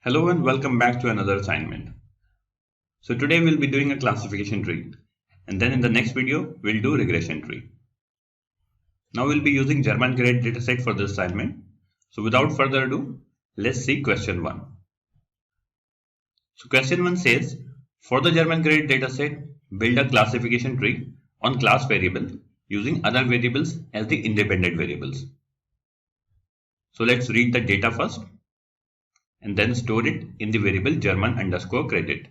Hello and welcome back to another assignment. So today we'll be doing a classification tree, and then in the next video we'll do regression tree. Now we'll be using German grade dataset for this assignment. So without further ado, let's see question 1. So question 1 says, for the German grade dataset, build a classification tree on class variable using other variables as the independent variables. So let's read the data first and then store it in the variable German_credit.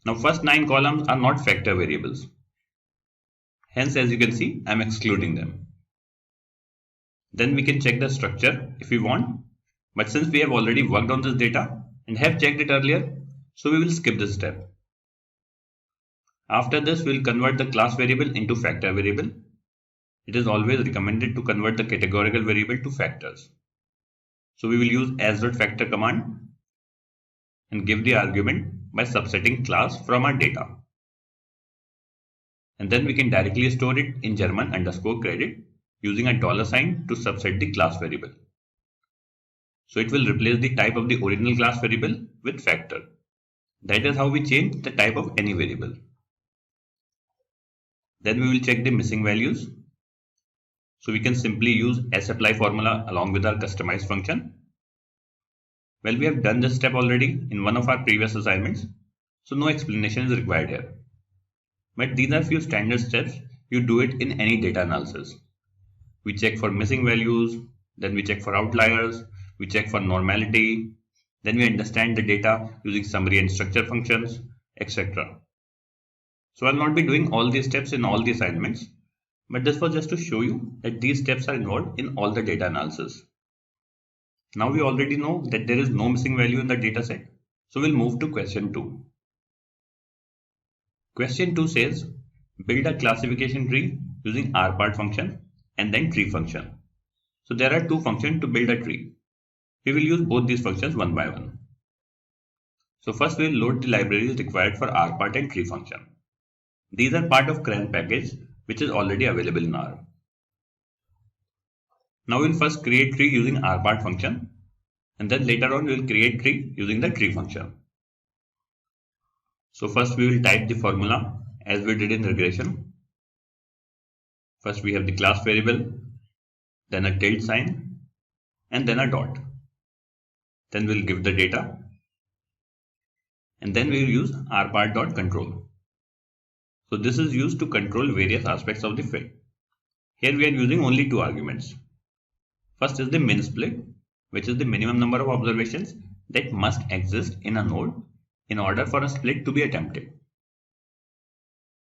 Now first 9 columns are not factor variables. Hence, as you can see, I am excluding them. Then we can check the structure if we want, but since we have already worked on this data and have checked it earlier, so we will skip this step. After this, we will convert the class variable into factor variable. It is always recommended to convert the categorical variable to factors. So we will use as.factor command and give the argument by subsetting class from our data. And then we can directly store it in German_credit using a $sign to subset the class variable. So it will replace the type of the original class variable with factor. That is how we change the type of any variable. Then we will check the missing values. So we can simply use sapply formula along with our customized function. Well, we have done this step already in one of our previous assignments, so no explanation is required here. But these are few standard steps you do it in any data analysis. We check for missing values, then we check for outliers, we check for normality, then we understand the data using summary and structure functions, etc. So I'll not be doing all these steps in all the assignments, but this was just to show you that these steps are involved in all the data analysis. Now we already know that there is no missing value in the dataset, so we'll move to question 2. Question 2 says, build a classification tree using rpart function and then tree function. So there are two functions to build a tree. We will use both these functions one by one. So first we will load the libraries required for rpart and tree function. These are part of Prune package which is already available in R. Now we will first create tree using rpart function, and then later on we will create tree using the tree function. So first we will type the formula as we did in regression. First we have the class variable, then a tilde sign, and then a dot. Then we will give the data, and then we will use rpart.control. So this is used to control various aspects of the field. Here we are using only two arguments. First is the min split, which is the minimum number of observations that must exist in a node in order for a split to be attempted.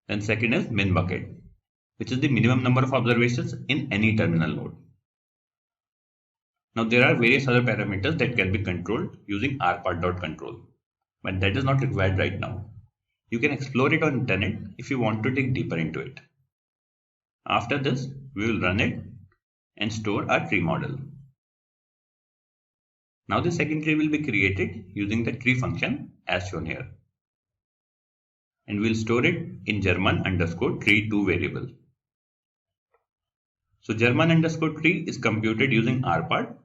Then second is min bucket, which is the minimum number of observations in any terminal node. Now there are various other parameters that can be controlled using rpart.control, but that is not required right now. You can explore it on internet if you want to dig deeper into it. After this, we will run it and store our tree model. Now the second tree will be created using the tree function as shown here. And we'll store it in German_tree2 variable. So German_tree is computed using rpart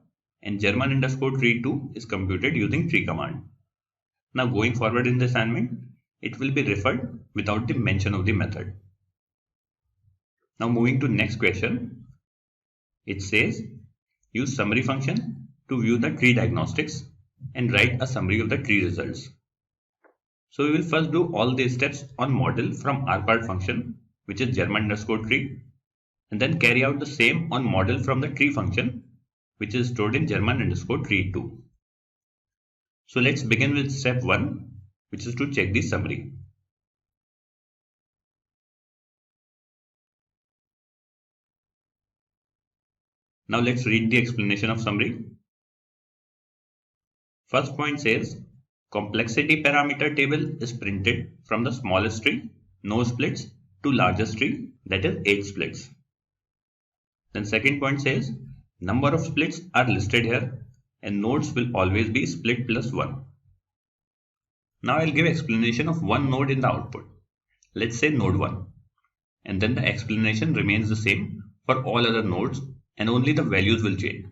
and German_tree2 is computed using tree command. Now going forward in the assignment, it will be referred without the mention of the method. Now moving to next question, it says use summary function to view the tree diagnostics and write a summary of the tree results. So we will first do all these steps on model from rpart function, which is German_tree, and then carry out the same on model from the tree function, which is stored in German_tree2. So let's begin with step 1, which is to check the summary. Now let's read the explanation of summary. First point says, complexity parameter table is printed from the smallest tree, no splits, to largest tree, that is 8 splits. Then second point says, number of splits are listed here and nodes will always be split plus 1. Now I'll give explanation of one node in the output. Let's say node 1. And then the explanation remains the same for all other nodes and only the values will change.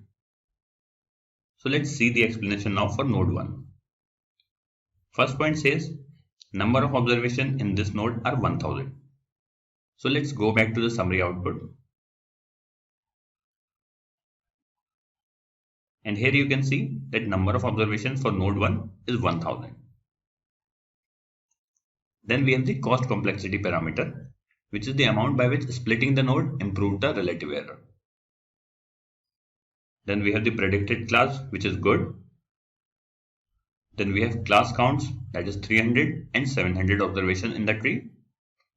So let's see the explanation now for node 1. First point says number of observations in this node are 1000. So let's go back to the summary output. And here you can see that number of observations for node 1 is 1000. Then we have the cost complexity parameter, which is the amount by which splitting the node improved the relative error. Then we have the predicted class, which is good. Then we have class counts, that is 300 and 700 observations in the tree.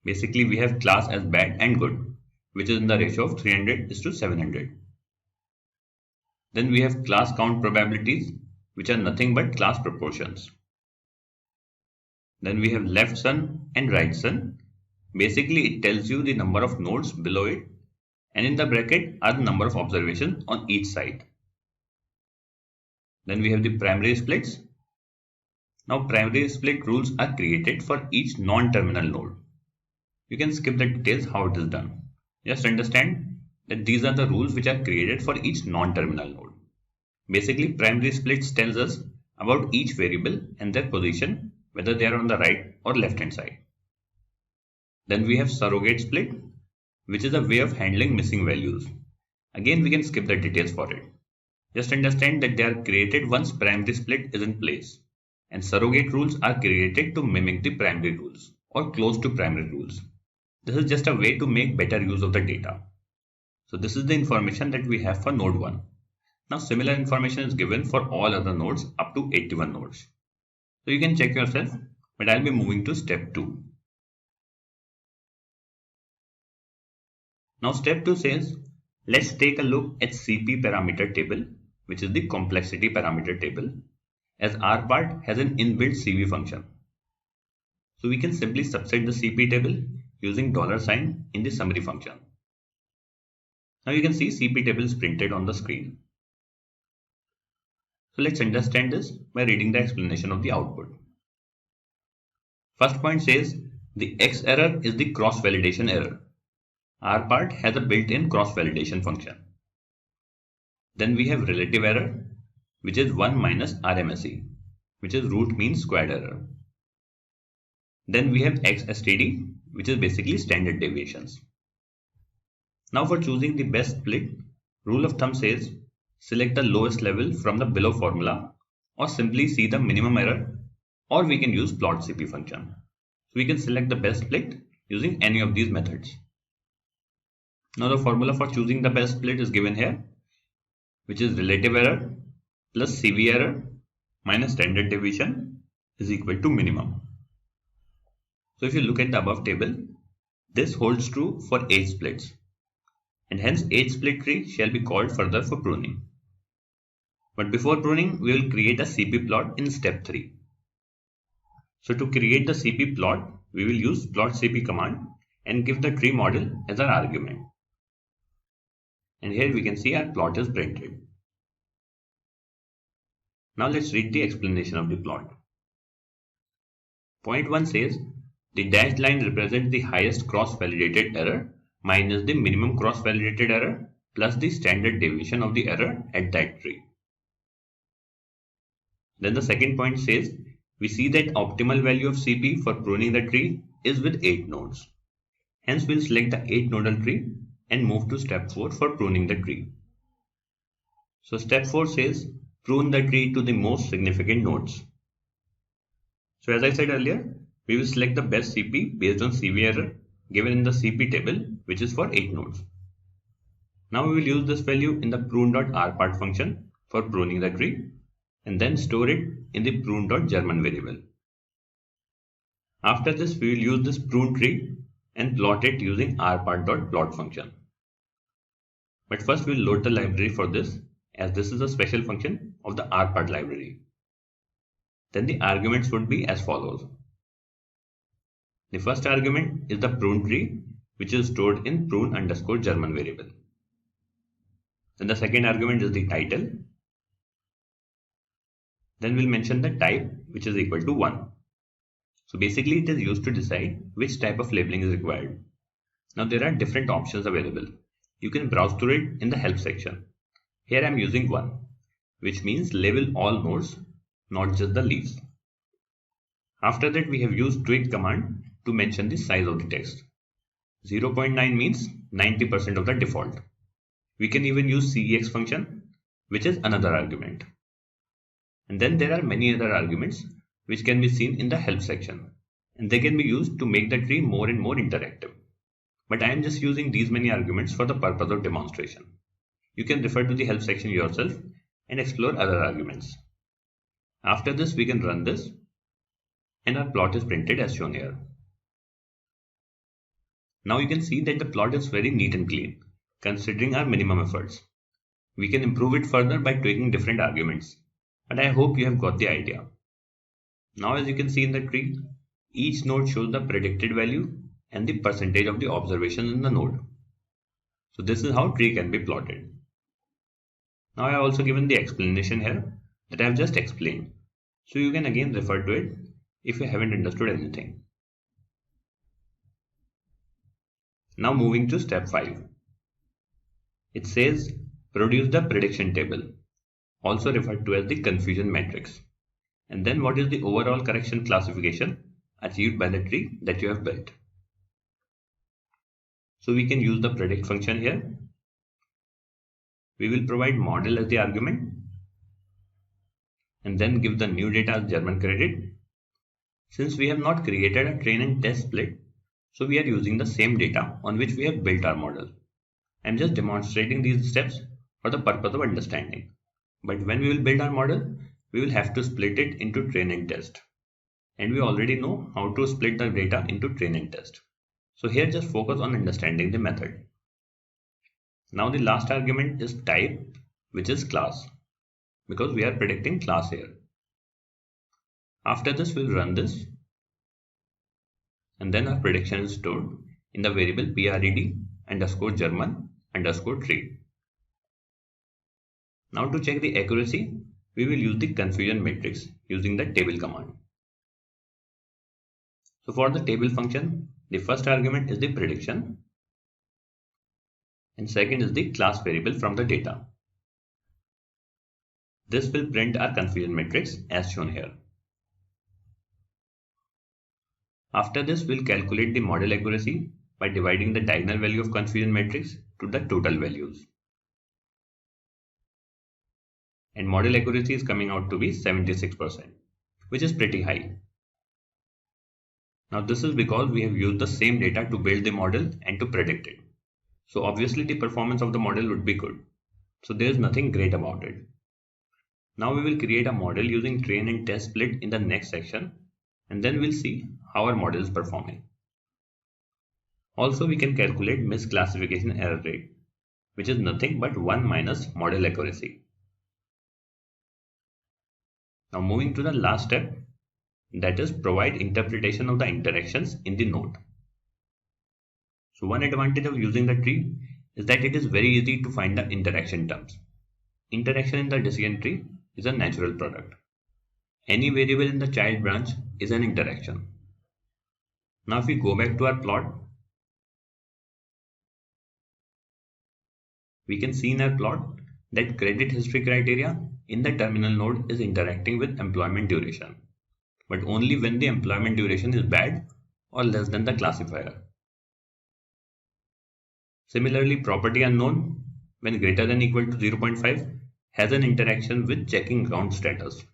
Basically, we have class as bad and good, which is in the ratio of 300:700. Then we have class count probabilities, which are nothing but class proportions. Then we have left sun and right sun. Basically, it tells you the number of nodes below it, and in the bracket are the number of observations on each side. Then we have the primary splits. Now, primary split rules are created for each non-terminal node. You can skip the details how it is done. Just understand that these are the rules which are created for each non-terminal node. Basically, primary splits tells us about each variable and their position, whether they are on the right or left hand side. Then we have surrogate split, which is a way of handling missing values. Again, we can skip the details for it. Just understand that they are created once primary split is in place, and surrogate rules are created to mimic the primary rules or close to primary rules. This is just a way to make better use of the data. So this is the information that we have for node 1. Now similar information is given for all other nodes up to 81 nodes. So you can check yourself, but I'll be moving to step 2. Now step 2 says, let's take a look at CP parameter table, which is the complexity parameter table, as rpart has an inbuilt CV function. So we can simply subset the CP table using $sign in the summary function. Now you can see CP table is printed on the screen. So let's understand this by reading the explanation of the output. First point says the X error is the cross-validation error. rpart has a built-in cross-validation function. Then we have relative error, which is 1 minus RMSE, which is root mean squared error. Then we have XSTD, which is basically standard deviations. Now for choosing the best split, rule of thumb says select the lowest level from the below formula, or simply see the minimum error, or we can use plot CP function. So we can select the best split using any of these methods. Now the formula for choosing the best split is given here, which is relative error plus CV error minus standard deviation is equal to minimum. So if you look at the above table, this holds true for age splits, and hence age split tree shall be called further for pruning. But before pruning, we will create a CP plot in step 3. So to create the CP plot, we will use plot CP command and give the tree model as our argument. And here we can see our plot is printed. Now let's read the explanation of the plot. Point 1 says the dashed line represents the highest cross-validated error minus the minimum cross-validated error plus the standard deviation of the error at that tree. Then the second point says we see that optimal value of CP for pruning the tree is with 8 nodes. Hence we'll select the 8 nodal tree and move to step 4 for pruning the tree. So step 4 says prune the tree to the most significant nodes. So as I said earlier, we will select the best CP based on CV error given in the CP table, which is for 8 nodes. Now we will use this value in the prune.rpart function for pruning the tree and then store it in the prune.german variable. After this, we will use this prune tree and plot it using rpart.plot function. But first we will load the library for this, as this is a special function of the rpart library. Then the arguments would be as follows. The first argument is the prune tree, which is stored in prune_German variable. Then the second argument is the title. Then we'll mention the type, which is equal to 1. So basically it is used to decide which type of labeling is required. Now there are different options available. You can browse through it in the help section. Here I am using 1. which means label all nodes, not just the leaves. After that, we have used twig command to mention the size of the text. 0.9 means 90% of the default. We can even use cex function, which is another argument. And then there are many other arguments which can be seen in the help section, and they can be used to make the tree more and more interactive. But I am just using these many arguments for the purpose of demonstration. You can refer to the help section yourself and explore other arguments. After this, we can run this, and our plot is printed as shown here. Now you can see that the plot is very neat and clean, considering our minimum efforts. We can improve it further by tweaking different arguments, but I hope you have got the idea. Now as you can see in the tree, each node shows the predicted value and the percentage of the observations in the node. So this is how tree can be plotted. Now I have also given the explanation here that I have just explained, so you can again refer to it if you haven't understood anything. Now moving to step 5. It says produce the prediction table, also referred to as the confusion matrix, and then what is the overall correction classification achieved by the tree that you have built. So we can use the predict function here. We will provide model as the argument and then give the new data as German credit. Since we have not created a train and test split, so we are using the same data on which we have built our model. I am just demonstrating these steps for the purpose of understanding. But when we will build our model, we will have to split it into train and test. And we already know how to split the data into train and test. So here just focus on understanding the method. Now the last argument is type, which is class, because we are predicting class here. After this, we'll run this, and then our prediction is stored in the variable pred_German_tree. Now to check the accuracy, we will use the confusion matrix using the table command. So for the table function, the first argument is the prediction, and second is the class variable from the data. This will print our confusion matrix as shown here. After this, we'll calculate the model accuracy by dividing the diagonal value of confusion matrix to the total values. And model accuracy is coming out to be 76%, which is pretty high. Now this is because we have used the same data to build the model and to predict it. So obviously the performance of the model would be good. So there is nothing great about it. Now we will create a model using train and test split in the next section, and then we'll see how our model is performing. Also, we can calculate misclassification error rate, which is nothing but 1 minus model accuracy. Now moving to the last step, that is provide interpretation of the interactions in the node. So one advantage of using the tree is that it is very easy to find the interaction terms. Interaction in the decision tree is a natural product. Any variable in the child branch is an interaction. Now if we go back to our plot, we can see in our plot that credit history criteria in the terminal node is interacting with employment duration, but only when the employment duration is bad or less than the classifier. Similarly, property unknown, when greater than equal to 0.5, has an interaction with checking account status.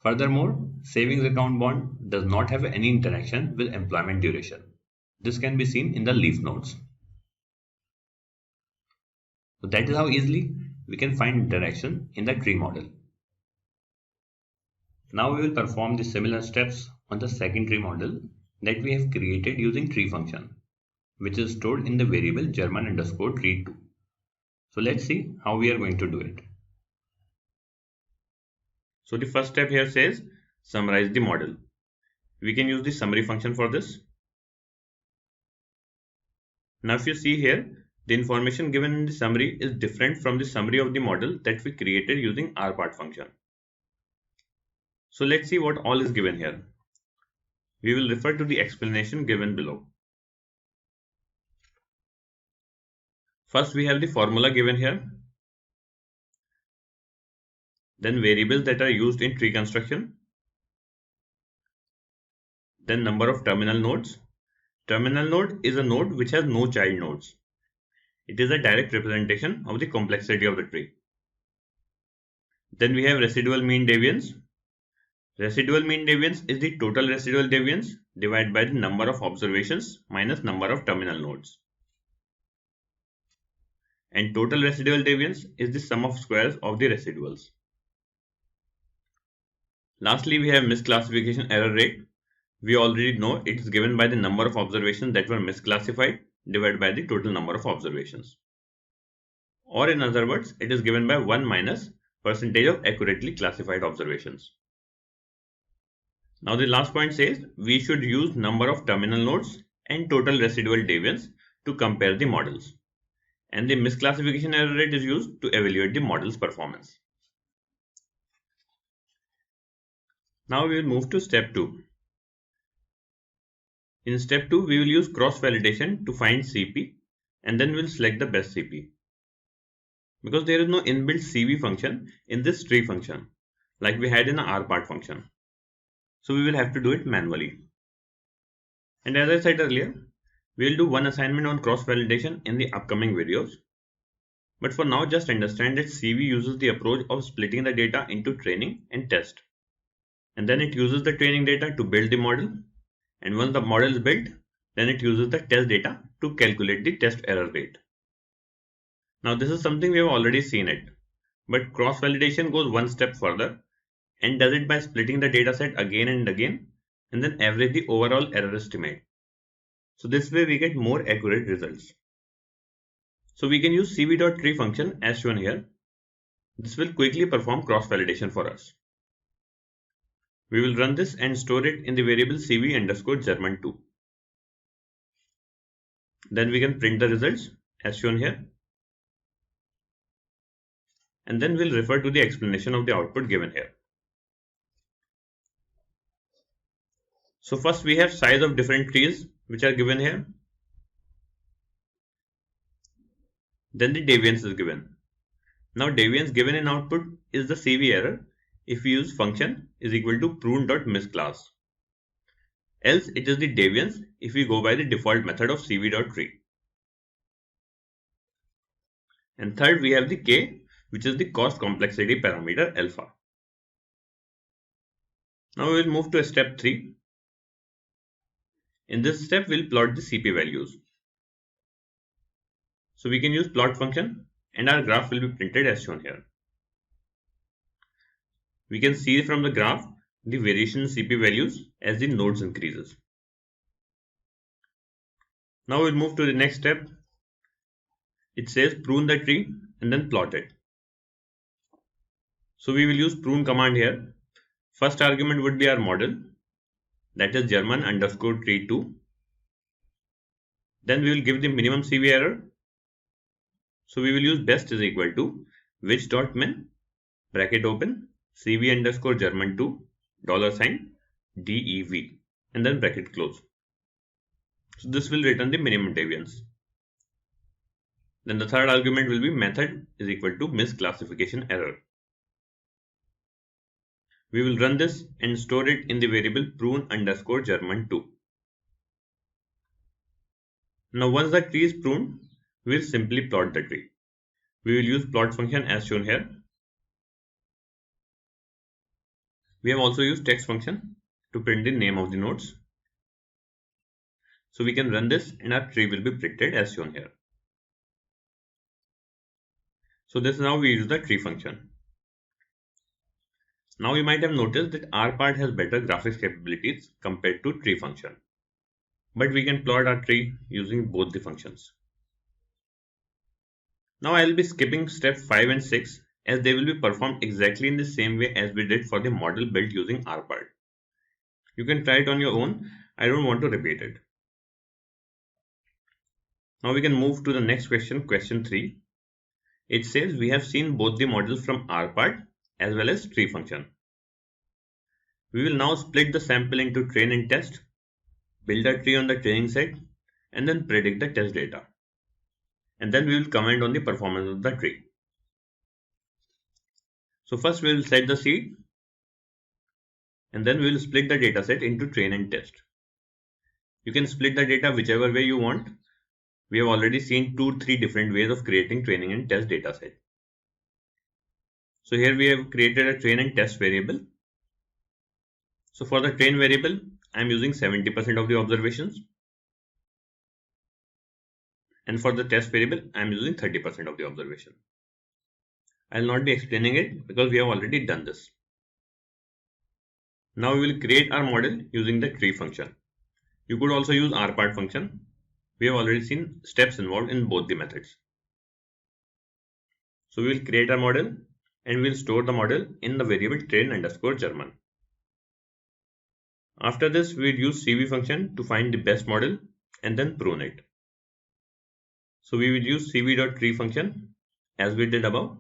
Furthermore, savings account bond does not have any interaction with employment duration. This can be seen in the leaf nodes. So that is how easily we can find interaction in the tree model. Now we will perform the similar steps on the second tree model that we have created using tree function, which is stored in the variable German_tree2. So let's see how we are going to do it. So the first step here says summarize the model. We can use the summary function for this. Now if you see here, the information given in the summary is different from the summary of the model that we created using rpart function. So let's see what all is given here. We will refer to the explanation given below. First we have the formula given here. then variables that are used in tree construction, then number of terminal nodes. Terminal node is a node which has no child nodes. It is a direct representation of the complexity of the tree. Then we have residual mean deviance. Residual mean deviance is the total residual deviance divided by the number of observations minus number of terminal nodes. And total residual deviance is the sum of squares of the residuals. Lastly, we have misclassification error rate. We already know it is given by the number of observations that were misclassified divided by the total number of observations. Or in other words, it is given by 1 minus percentage of accurately classified observations. Now the last point says we should use number of terminal nodes and total residual deviance to compare the models. And the misclassification error rate is used to evaluate the model's performance. Now we will move to step 2. In step 2, we will use cross-validation to find CP and then we will select the best CP. Because there is no inbuilt CV function in this tree function like we had in the rpart function. So we will have to do it manually. And as I said earlier, we will do one assignment on cross-validation in the upcoming videos. But for now, just understand that CV uses the approach of splitting the data into training and test. And then it uses the training data to build the model. And once the model is built, then it uses the test data to calculate the test error rate. Now this is something we have already seen it. But cross-validation goes one step further and does it by splitting the dataset again and again and then average the overall error estimate. So this way we get more accurate results. So we can use cv.tree function as shown here. This will quickly perform cross-validation for us. We will run this and store it in the variable cv_German2. Then we can print the results as shown here. And then we'll refer to the explanation of the output given here. So first we have size of different trees which are given here. Then the deviance is given. Now deviance given in output is the CV error if we use function is equal to prune.misclass. Else it is the deviance if we go by the default method of cv.tree. And third we have the k, which is the cost complexity parameter alpha. Now we will move to step 3. In this step we will plot the CP values. So we can use plot function and our graph will be printed as shown here. We can see from the graph the variation in CP values as the nodes increases. Now we'll move to the next step. It says prune the tree and then plot it. So we will use prune command here. First argument would be our model, that is German_tree2. Then we will give the minimum CV error. So we will use best is equal to which.min bracket open cv_German2 $dev and then bracket close. So this will return the minimum deviance. Then the third argument will be method is equal to misclassification error. We will run this and store it in the variable prune_German2. Now once the tree is pruned, we will simply plot the tree. We will use plot function as shown here. We have also used text function to print the name of the nodes. So we can run this and our tree will be printed as shown here. So this is how we use the tree function. Now you might have noticed that rpart has better graphics capabilities compared to tree function. But we can plot our tree using both the functions. Now I will be skipping step 5 and 6 as they will be performed exactly in the same way as we did for the model built using rpart. You can try it on your own. I don't want to repeat it. Now we can move to the next question, question 3. It says we have seen both the models from rpart as well as tree function. We will now split the sample into train and test, build a tree on the training set, and then predict the test data. And then we will comment on the performance of the tree. So first we will set the seed, and then we will split the dataset into train and test. You can split the data whichever way you want. We have already seen 2-3 different ways of creating training and test dataset. So here we have created a train and test variable. So for the train variable, I am using 70% of the observations. And for the test variable, I am using 30% of the observation. I will not be explaining it because we have already done this. Now we will create our model using the tree function. You could also use rpart function. We have already seen steps involved in both the methods. So we will create our model and we will store the model in the variable train_German. After this, we will use cv function to find the best model and then prune it. So we will use cv.tree function as we did above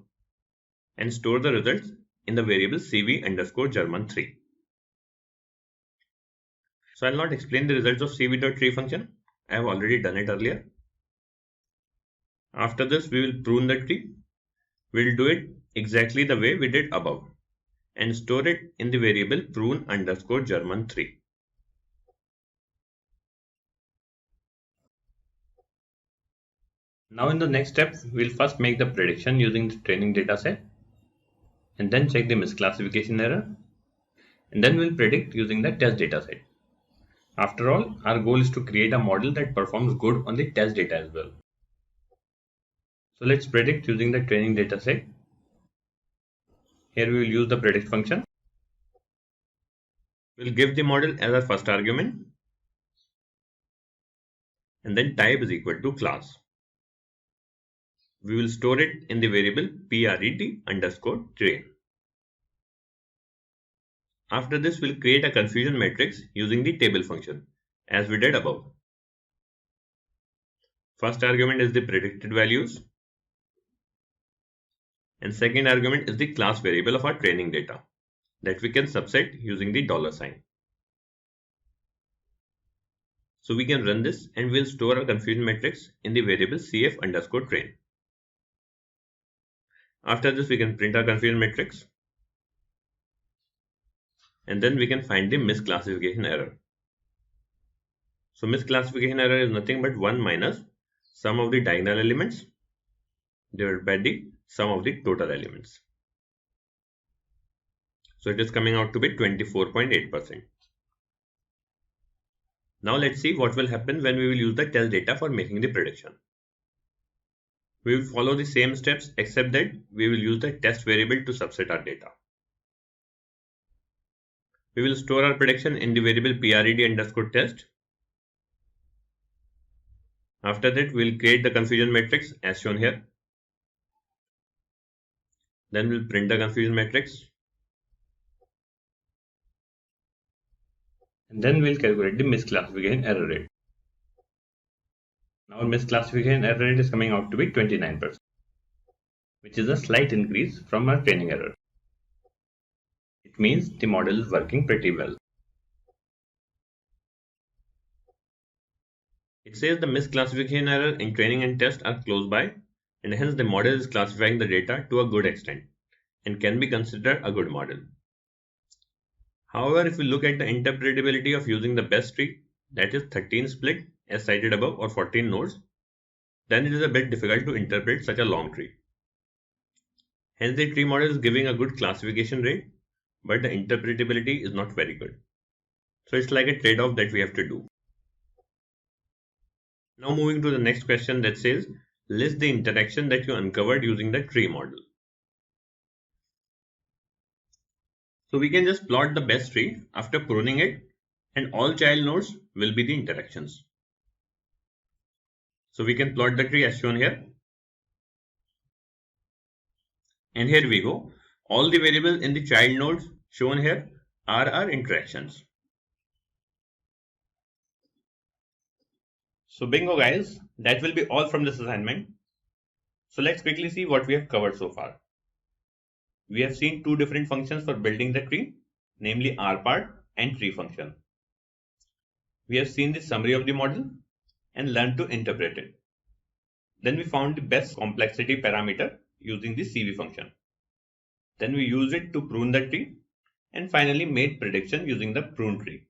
and store the results in the variable cv_German3. So I will not explain the results of cv.tree function. I have already done it earlier. After this, we will prune the tree. We will do it exactly the way we did above and store it in the variable prune_German3. Now in the next step, we will first make the prediction using the training dataset and then check the misclassification error, and then we will predict using the test dataset. After all, our goal is to create a model that performs good on the test data as well. So let's predict using the training dataset. Here we will use the predict function. We will give the model as our first argument and then type is equal to class. We will store it in the variable pret_train. After this, we'll create a confusion matrix using the table function as we did above. First argument is the predicted values and second argument is the class variable of our training data that we can subset using the $sign. So we can run this and we'll store our confusion matrix in the variable cf_train. After this, we can print our confusion matrix and then we can find the misclassification error. So misclassification error is nothing but 1 minus sum of the diagonal elements divided by the sum of the total elements. So it is coming out to be 24.8%. Now let's see what will happen when we will use the test data for making the prediction. We will follow the same steps except that we will use the test variable to subset our data. We will store our prediction in the variable pred_test. After that, we will create the confusion matrix as shown here. Then we will print the confusion matrix. And then we will calculate the misclassification error rate. Now our misclassification error rate is coming out to be 29%, which is a slight increase from our training error. It means the model is working pretty well. It says the misclassification error in training and test are close by, and hence the model is classifying the data to a good extent and can be considered a good model. However, if we look at the interpretability of using the best tree, that is 13 split as cited above or 14 nodes, then it is a bit difficult to interpret such a long tree. Hence the tree model is giving a good classification rate, but the interpretability is not very good. So it's like a trade-off that we have to do. Now moving to the next question that says, list the interaction that you uncovered using the tree model. So we can just plot the best tree after pruning it, and all child nodes will be the interactions. So we can plot the tree as shown here. And here we go. All the variables in the child nodes shown here are our interactions. So bingo guys, that will be all from this assignment. So let's quickly see what we have covered so far. We have seen two different functions for building the tree, namely rpart and tree function. We have seen the summary of the model and learned to interpret it. Then we found the best complexity parameter using the cv function. Then we used it to prune the tree and finally made prediction using the prune tree.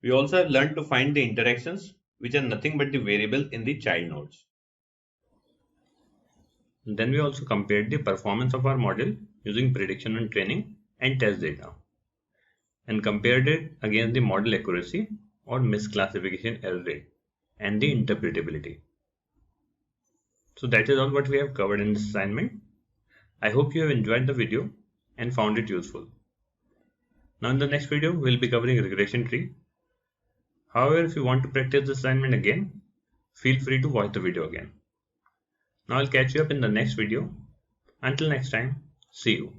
We also have learned to find the interactions which are nothing but the variables in the child nodes. Then we also compared the performance of our model using prediction and training and test data and compared it against the model accuracy or misclassification error rate and the interpretability. So that is all what we have covered in this assignment. I hope you have enjoyed the video and found it useful. Now in the next video we will be covering regression tree. However, if you want to practice this assignment again, feel free to watch the video again. Now I'll catch you up in the next video. Until next time, see you.